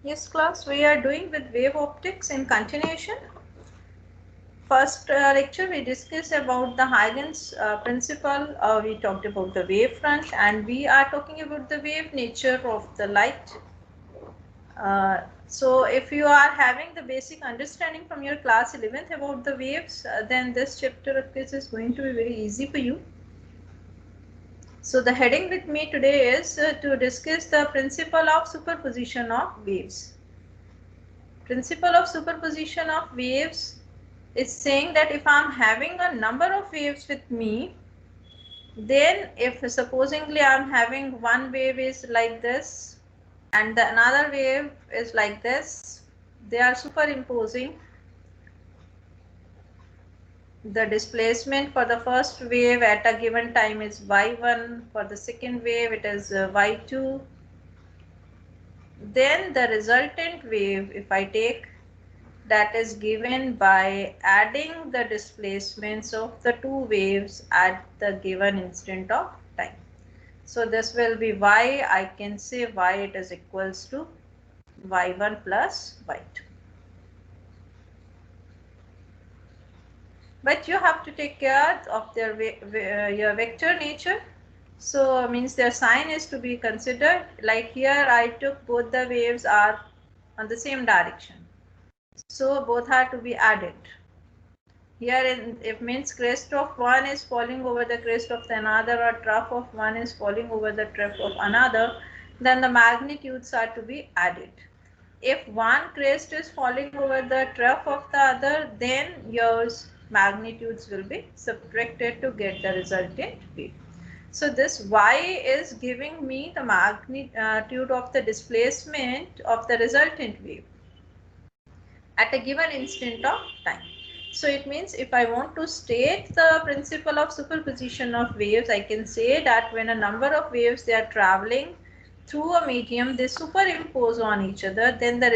Yes, class, we are doing with wave optics in continuation. First lecture we discussed about the Huygens principle, we talked about the wave front, and we are talking about the wave nature of the light. So if you are having the basic understanding from your class 11th about the waves, then this chapter of course is going to be very easy for you. So the heading with me today is to discuss the principle of superposition of waves. Principle of superposition of waves is saying that if I am having a number of waves with me, then if supposingly I am having one wave is like this and the another wave is like this, they are superimposing. The displacement for the first wave at a given time is y1, for the second wave it is y2. Then the resultant wave, if I take, that is given by adding the displacements of the two waves at the given instant of time. So this will be y, I can say y it is equals to y1 plus y2. But you have to take care of their your vector nature. So means their sign is to be considered. Like here I took both the waves are on the same direction. So both are to be added. Here it means crest of one is falling over the crest of the another, or trough of one is falling over the trough of another, then the magnitudes are to be added. If one crest is falling over the trough of the other, then your magnitudes will be subtracted to get the resultant wave. So this y is giving me the magnitude of the displacement of the resultant wave at a given instant of time. So it means if I want to state the principle of superposition of waves, I can say that when a number of waves they are traveling through a medium, they superimpose on each other, then the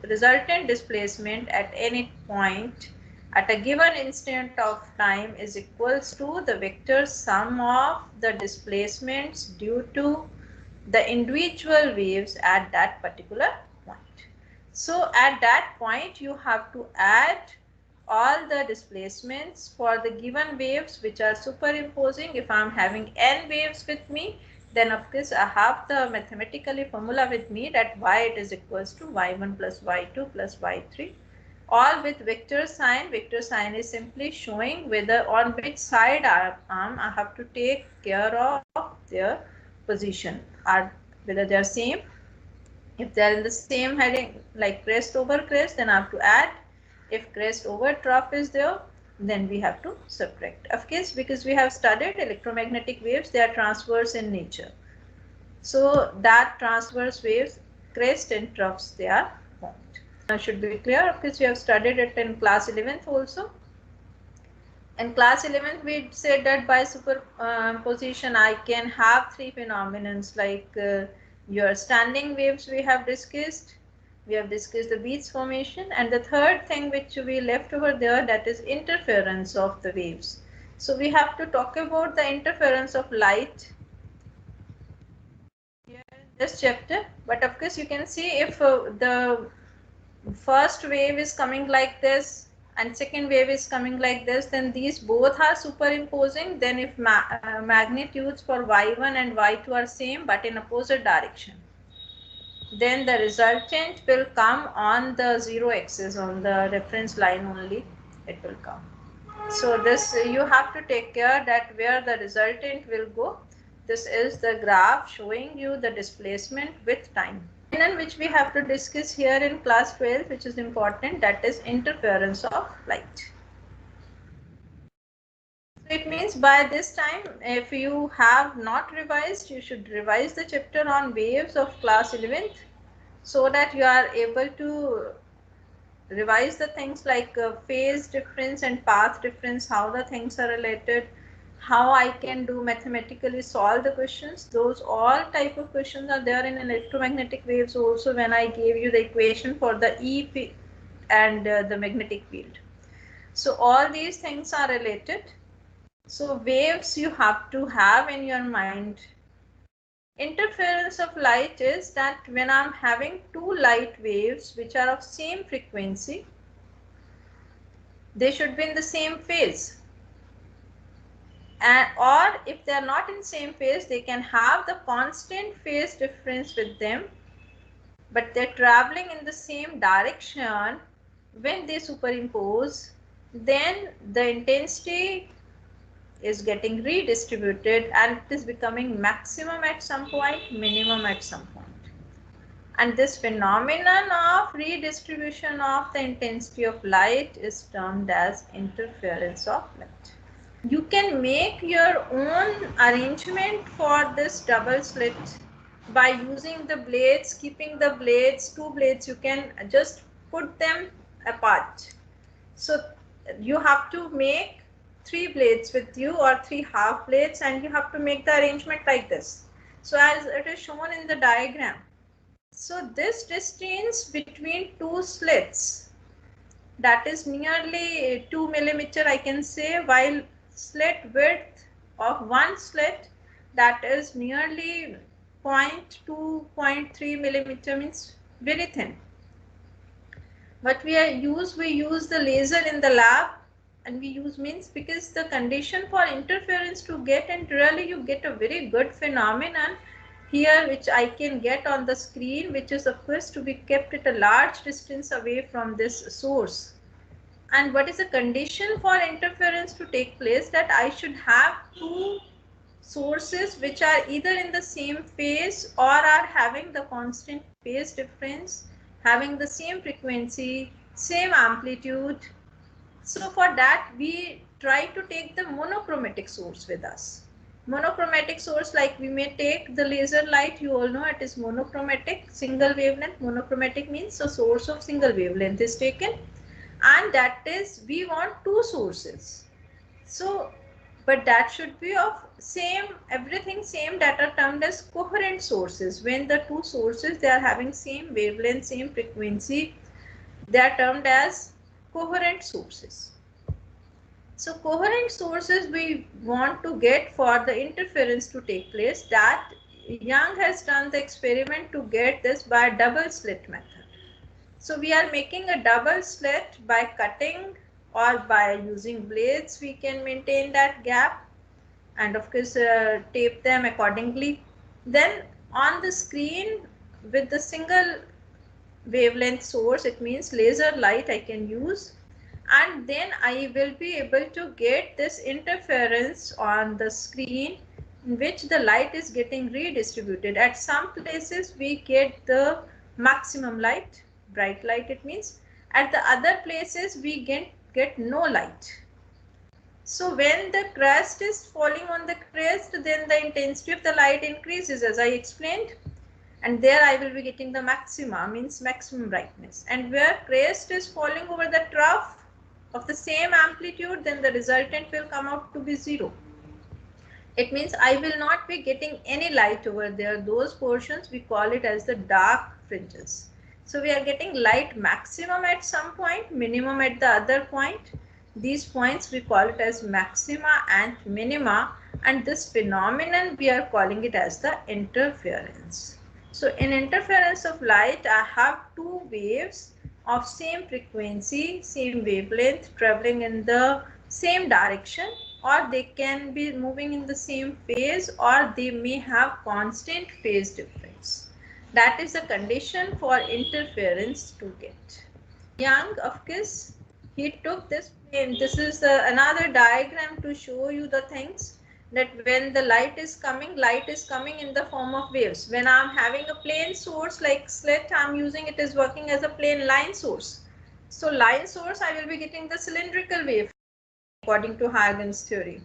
resultant displacement at any point at a given instant of time is equals to the vector sum of the displacements due to the individual waves at that particular point. So at that point you have to add all the displacements for the given waves which are superimposing. If I am having n waves with me, then of course I have the mathematically formula with me that y it is equals to y1 plus y2 plus y3, all with vector sign. Vector sign is simply showing whether on which side I have to take care of their position, are whether they are same. If they are in the same heading like crest over crest, then I have to add. If crest over trough is there, then we have to subtract. Of course, because we have studied electromagnetic waves, they are transverse in nature. So that transverse waves, crest and troughs, they are formed. Should be clear. Of course, we have studied it in class 11th also. In class 11th, we said that by superposition, I can have three phenomenons like your standing waves we have discussed. We have discussed the beats formation, and the third thing which we left over there, that is interference of the waves. So we have to talk about the interference of light here in this chapter. But of course, you can see if the first wave is coming like this and second wave is coming like this, then these both are superimposing. Then if magnitudes for y1 and y2 are same but in opposite direction, then the resultant will come on the zero axis, on the reference line only it will come. So this you have to take care that where the resultant will go. This is the graph showing you the displacement with time. And which we have to discuss here in class 12, which is important, that is interference of light. So it means by this time, if you have not revised, you should revise the chapter on waves of class 11th, so that you are able to revise the things like phase difference and path difference, how the things are related, how I can do mathematically solve the questions. Those all type of questions are there in electromagnetic waves also, when I gave you the equation for the E and the magnetic field. So all these things are related. So waves you have to have in your mind Interference of light is that when I'm having two light waves which are of same frequency, they should be in the same phase. And or if they are not in same phase, they can have the constant phase difference with them, but they're traveling in the same direction. When they superimpose, then the intensity is getting redistributed and it is becoming maximum at some point, minimum at some point. And this phenomenon of redistribution of the intensity of light is termed as interference of light. You can make your own arrangement for this double slit by using the blades, keeping the blades, two blades, you can just put them apart. So you have to make three blades with you or three half blades, and you have to make the arrangement like this. So as it is shown in the diagram. So this distance between two slits, that is nearly 2 millimeter I can say, while slit width of one slit, that is nearly 0.2, 0.3 millimeter, means very thin. What we use the laser in the lab, and we use means because the condition for interference to get, and really you get a very good phenomenon here which I can get on the screen, which is of course to be kept at a large distance away from this source. And what is the condition for interference to take place? That I should have two sources which are either in the same phase or are having the constant phase difference, having the same frequency, same amplitude. So for that we try to take the monochromatic source with us. Monochromatic source, like we may take the laser light, you all know it is monochromatic, single wavelength. Monochromatic means a source of single wavelength is taken, and that is, we want two sources. So but that should be of same, everything same, that are termed as coherent sources. When the two sources, they are having same wavelength, same frequency, they are termed as coherent sources. So coherent sources we want to get for the interference to take place. That Young has done the experiment to get this by double slit method. So we are making a double slit by cutting, or by using blades we can maintain that gap, and of course tape them accordingly. Then on the screen with the single wavelength source, it means laser light I can use, and then I will be able to get this interference on the screen in which the light is getting redistributed. At some places we get the maximum light, bright light it means. At the other places we get no light. So when the crest is falling on the crest, then the intensity of the light increases, as I explained, and there I will be getting the maxima, means maximum brightness. And where crest is falling over the trough of the same amplitude, then the resultant will come out to be 0. It means I will not be getting any light over there. Those portions we call it as the dark fringes. So we are getting light maximum at some point, minimum at the other point. These points we call it as maxima and minima, and this phenomenon we are calling it as the interference. So in interference of light, I have two waves of same frequency, same wavelength, traveling in the same direction, or they can be moving in the same phase, or they may have constant phase difference. That is the condition for interference to get. Young, of course, he took this plane. This is another diagram to show you the things, that when the light is coming in the form of waves. When I am having a plane source like slit, I am using it is working as a plane line source. So line source, I will be getting the cylindrical wave according to Huygens theory.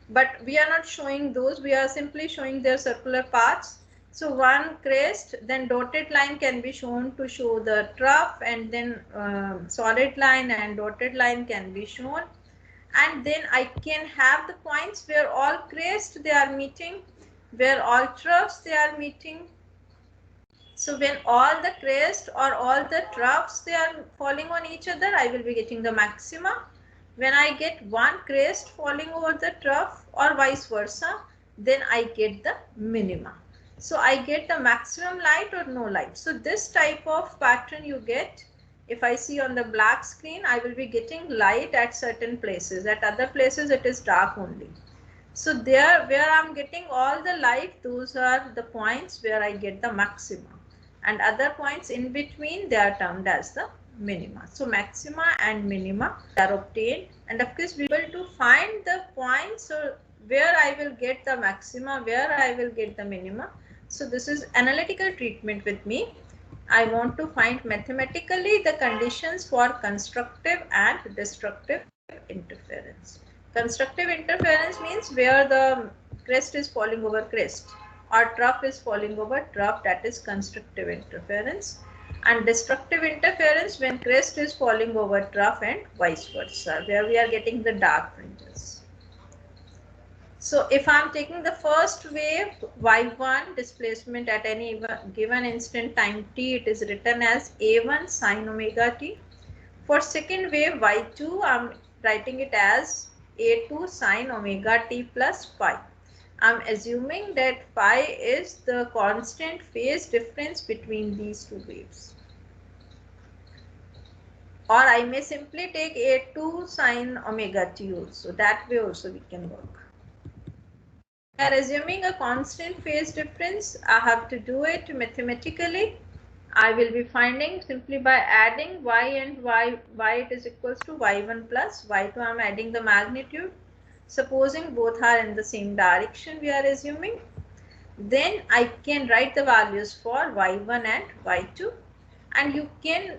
But we are not showing those, we are simply showing their circular paths. So one crest, then dotted line can be shown to show the trough, and then solid line and dotted line can be shown. And then I can have the points where all crest they are meeting, where all troughs they are meeting. So when all the crest or all the troughs they are falling on each other, I will be getting the maxima. When I get one crest falling over the trough or vice versa, then I get the minima. So I get the maximum light or no light. So this type of pattern you get, if I see on the black screen, I will be getting light at certain places. At other places it is dark only. So there where I'm getting all the light, those are the points where I get the maxima. And other points in between, they are termed as the minima. So maxima and minima are obtained. And of course we will be able to find the points so where I will get the maxima, where I will get the minima. So this is analytical treatment with me. I want to find mathematically the conditions for constructive and destructive interference. Constructive interference means where the crest is falling over crest or trough is falling over trough, that is constructive interference. And destructive interference when crest is falling over trough and vice versa, where we are getting the dark fringes. So if I am taking the first wave y1 displacement at any given instant time t, it is written as a1 sine omega t. For second wave y2, I am writing it as a2 sine omega t plus phi. I am assuming that phi is the constant phase difference between these two waves. Or I may simply take a2 sine omega t also. That way also we can work. We are assuming a constant phase difference. I have to do it mathematically. I will be finding simply by adding y and y it is equals to y1 plus y2. I am adding the magnitude. Supposing both are in the same direction, we are assuming. Then I can write the values for y1 and y2. And you can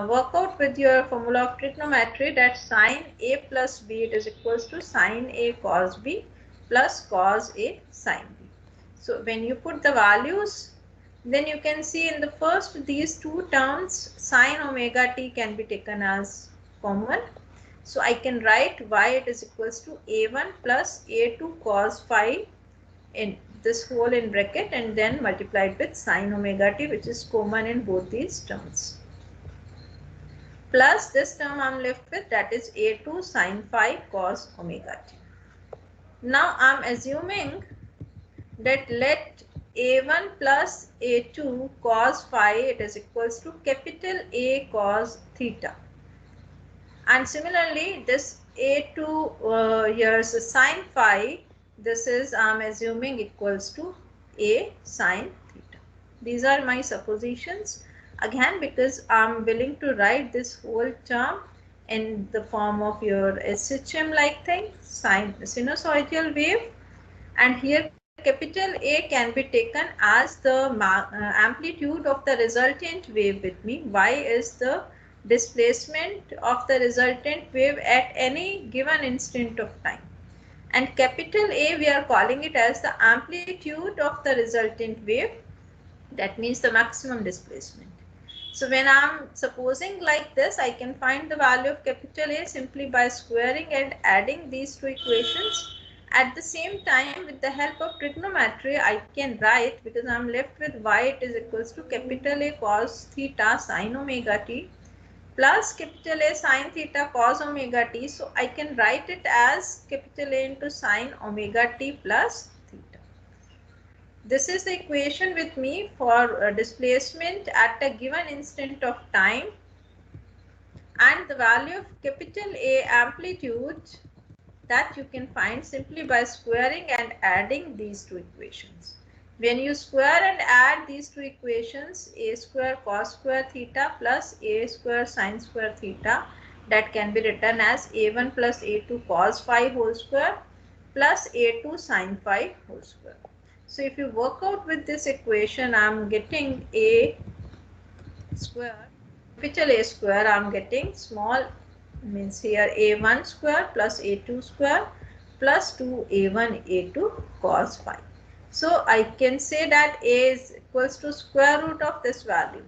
work out with your formula of trigonometry that sine a plus b it is equals to sine a cos b plus cos a sine b. So when you put the values, then you can see in the first these two terms sine omega t can be taken as common. So I can write y it is equals to a1 plus a2 cos phi in this whole in bracket and then multiplied with sine omega t, which is common in both these terms. Plus this term I am left with, that is a2 sine phi cos omega t. Now I am assuming that let a1 plus a2 cos phi it is equals to capital A cos theta. And similarly this a2 here's sine phi, this is I am assuming equals to a sine theta. These are my suppositions. Again, because I am willing to write this whole term in the form of your SHM like thing, sinusoidal wave, and here capital A can be taken as the amplitude of the resultant wave with me. Y is the displacement of the resultant wave at any given instant of time. And capital A we are calling it as the amplitude of the resultant wave. That means the maximum displacement. So when I am supposing like this, I can find the value of capital A simply by squaring and adding these two equations. At the same time, with the help of trigonometry, I can write, because I am left with y it is equals to capital A cos theta sine omega t plus capital A sine theta cos omega t. So I can write it as capital A into sine omega t plus theta. This is the equation with me for displacement at a given instant of time, and the value of capital A amplitude that you can find simply by squaring and adding these two equations. When you square and add these two equations, a square cos square theta plus a square sine square theta, that can be written as a1 plus a2 cos phi whole square plus a2 sine phi whole square. So if you work out with this equation, I am getting a square, capital A square, I am getting small, means here a1 square plus a2 square plus 2a1 a2 cos phi. So I can say that a is equals to square root of this value.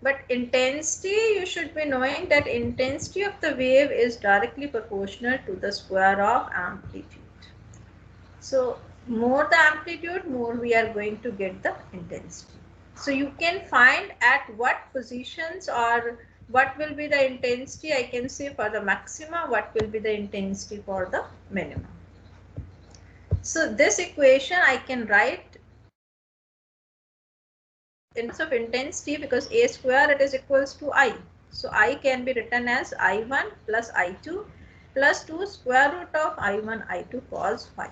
But intensity, you should be knowing that intensity of the wave is directly proportional to the square of amplitude. So more the amplitude, more we are going to get the intensity. So you can find at what positions or what will be the intensity, I can say for the maxima, what will be the intensity for the minimum. So this equation I can write in terms of intensity, because A square it is equals to I. So I can be written as I1 plus I2 plus 2 square root of I1 I2 cos phi.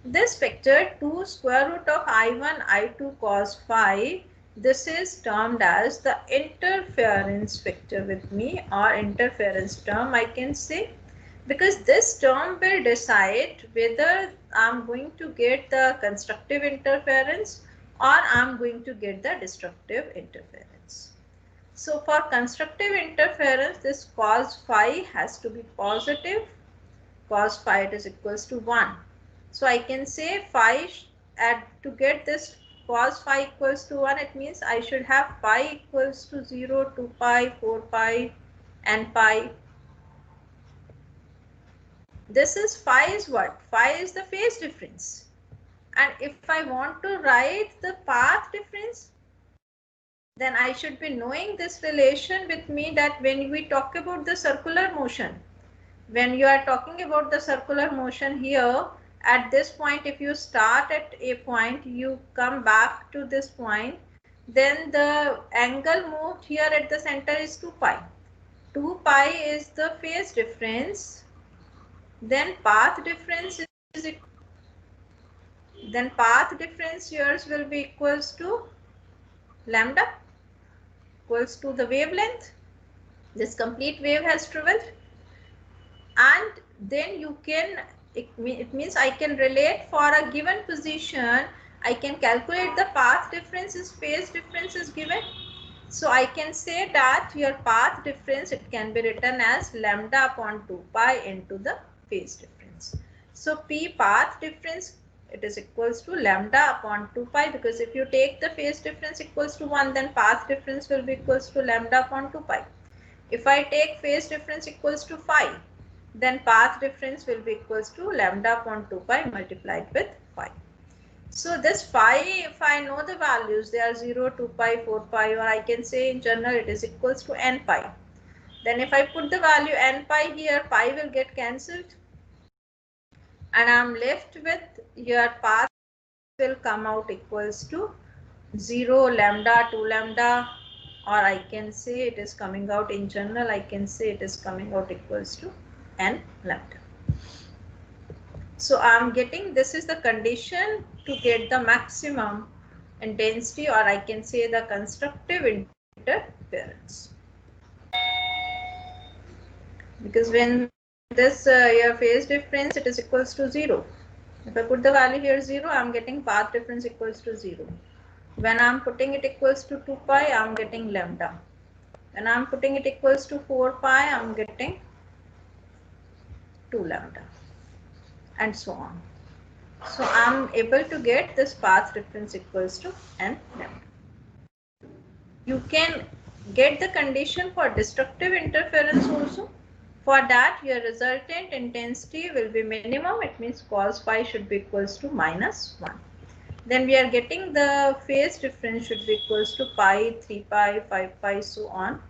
This vector 2 square root of I1 I2 cos phi, this is termed as the interference vector with me, or interference term I can say, because this term will decide whether I am going to get the constructive interference or I am going to get the destructive interference. So for constructive interference, this cos phi has to be positive. Cos phi it is equals to 1. So I can say phi, to get this cos phi equals to 1, it means I should have phi equals to 0, 2 pi, 4 pi and pi. This is phi is what? Phi is the phase difference. And if I want to write the path difference, then I should be knowing this relation with me, that when we talk about the circular motion, when you are talking about the circular motion here, at this point, if you start at a point, you come back to this point, then the angle moved here at the center is 2 pi. 2 pi is the phase difference. Then path difference is equal. Then path difference yours will be equals to lambda, equals to the wavelength this complete wave has traveled. And then you can, it means I can relate for a given position, I can calculate the path differences, phase difference is given. So I can say that your path difference, it can be written as lambda upon 2 pi into the phase difference. So P path difference, it is equals to lambda upon 2 pi, because if you take the phase difference equals to 1, then path difference will be equals to lambda upon 2 pi. If I take phase difference equals to phi, then path difference will be equals to lambda upon 2 pi multiplied with phi. So this phi, if I know the values, they are 0, 2 pi, 4 pi, or I can say in general it is equals to n pi. Then if I put the value n pi here, pi will get cancelled. And I am left with your path will come out equals to 0, lambda, 2 lambda, or I can say it is coming out in general, I can say it is coming out equals to n lambda. So I am getting, this is the condition to get the maximum intensity, or I can say the constructive interference. Because when this your phase difference, it is equals to 0. If I put the value here 0, I am getting path difference equals to 0. When I am putting it equals to 2 pi, I am getting lambda. When I am putting it equals to 4 pi, I am getting 2 lambda, and so on. So I am able to get this path difference equals to n lambda. You can get the condition for destructive interference also. For that, your resultant intensity will be minimum. It means cos phi should be equals to minus 1. Then we are getting the phase difference should be equals to pi, 3 pi, 5 pi, so on.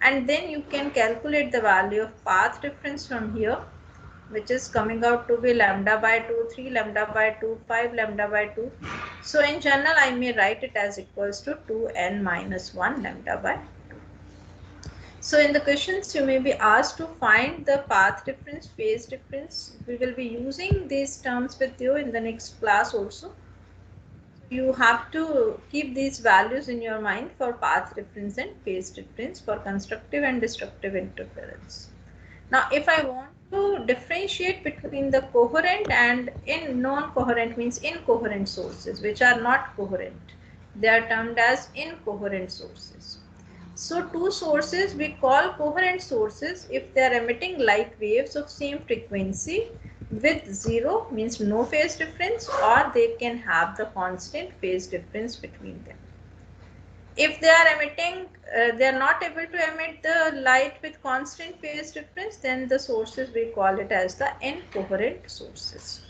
And then you can calculate the value of path difference from here, which is coming out to be lambda by 2, 3 lambda by 2, 5 lambda by 2. So in general, I may write it as equals to 2n minus 1 lambda by 2. So in the questions, you may be asked to find the path difference, phase difference. We will be using these terms with you in the next class also. You have to keep these values in your mind for path difference and phase difference for constructive and destructive interference. Now, if I want to differentiate between the coherent and non-coherent, means incoherent sources, which are not coherent, they are termed as incoherent sources. So two sources we call coherent sources if they are emitting light waves of same frequency with 0, means no phase difference, or they can have the constant phase difference between them. If they are emitting, they are not able to emit the light with constant phase difference, then the sources we call it as the incoherent sources.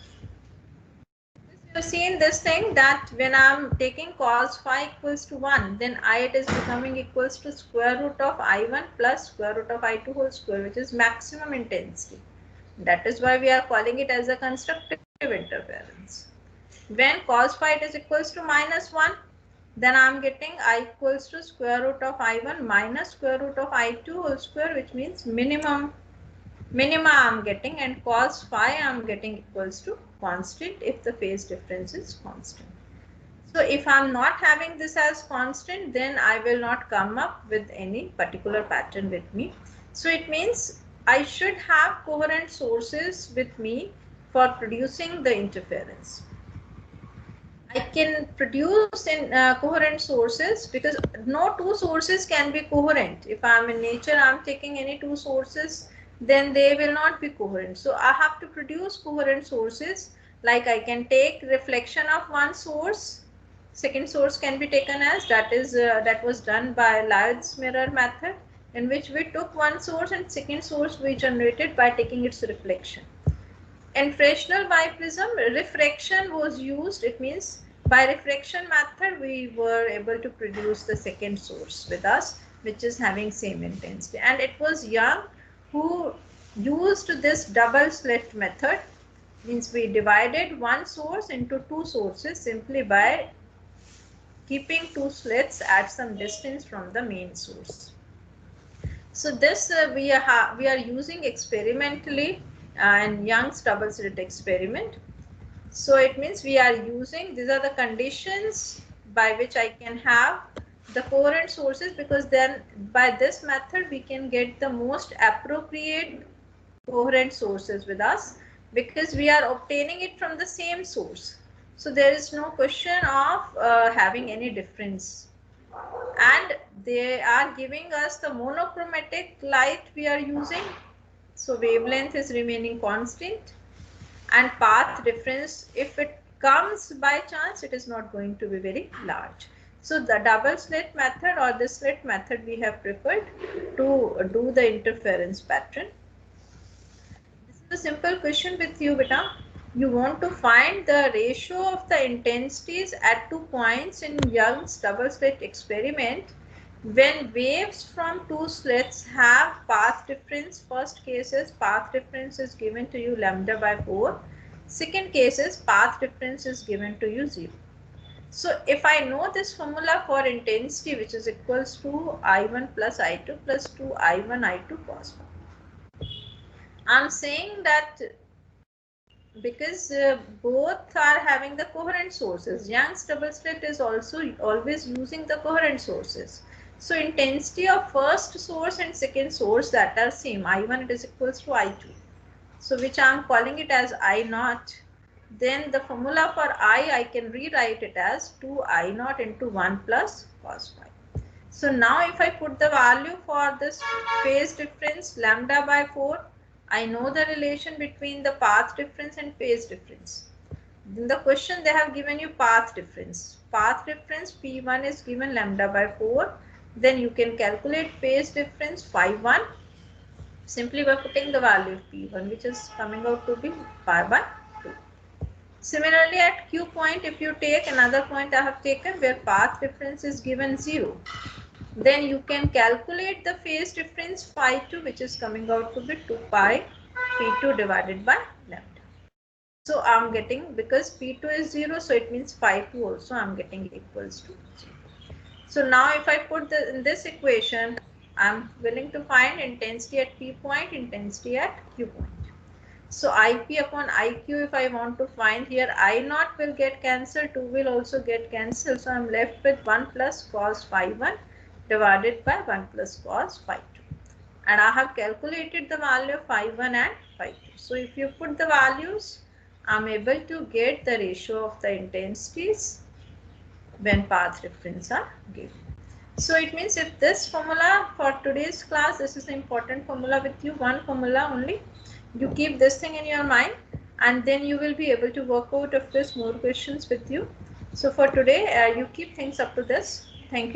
You have seen this thing that when I am taking cos phi equals to 1, then I it is becoming equals to square root of I1 plus square root of I2 whole square, which is maximum intensity. That is why we are calling it as a constructive interference. When cos phi it is equals to minus 1, then I'm getting I equals to square root of I1 minus square root of I2 whole square, which means minima I'm getting, and cos phi I'm getting equals to constant if the phase difference is constant. So if I'm not having this as constant, then I will not come up with any particular pattern with me. So it means I should have coherent sources with me for producing the interference. I can produce in coherent sources because no two sources can be coherent. If I'm in nature, I'm taking any two sources, then they will not be coherent. So I have to produce coherent sources. Like I can take reflection of one source, second source can be taken as, that was done by Layard's mirror method, in which we took one source and second source we generated by taking its reflection. In Fresnel biprism, refraction was used. It means by refraction method we were able to produce the second source with us, which is having same intensity. And it was Young who used this double slit method. Means we divided one source into two sources simply by keeping two slits at some distance from the main source. So this we are using experimentally in Young's double slit experiment. So it means we are using, these are the conditions by which I can have the coherent sources, because then by this method we can get the most appropriate coherent sources with us, because we are obtaining it from the same source. So there is no question of having any difference. And they are giving us the monochromatic light we are using. So wavelength is remaining constant, and path difference, if it comes by chance, it is not going to be very large. So the double slit method or the slit method we have preferred to do the interference pattern. This is a simple question with you, beta. You want to find the ratio of the intensities at 2 points in Young's double slit experiment when waves from two slits have path difference. First case is path difference is given to you lambda by 4. Second case is path difference is given to you 0. So if I know this formula for intensity, which is equals to I1 plus I2 plus 2 I1 I2 cos phi, I'm saying that because both are having the coherent sources. Young's double slit is also always using the coherent sources. So intensity of first source and second source, that are same. I1 it is equals to I2. So which I am calling it as I naught. Then the formula for I can rewrite it as 2 I naught into 1 plus cos phi. So now if I put the value for this phase difference lambda by 4, I know the relation between the path difference and phase difference. In the question they have given you path difference. Path difference P1 is given lambda by 4. Then you can calculate phase difference phi 1 simply by putting the value of P1, which is coming out to be pi by 2. Similarly at Q point, if you take another point I have taken where path difference is given 0, then you can calculate the phase difference phi 2, which is coming out to be 2 pi P2 divided by lambda. So I'm getting, because P2 is 0, so it means phi 2 also I'm getting equals to 0. So now if I put in this equation, I'm willing to find intensity at P point, intensity at Q point. So IP upon IQ, if I want to find here, I naught will get cancelled, 2 will also get cancelled. So I'm left with 1 plus cos phi 1 divided by 1 plus cos phi 2. And I have calculated the value of phi 1 and phi 2. So if you put the values, I'm able to get the ratio of the intensities when path difference are given. So it means if this formula for today's class, this is the important formula with you, one formula only, you keep this thing in your mind, and then you will be able to work out of this more questions with you. So for today, you keep things up to this. Thank you.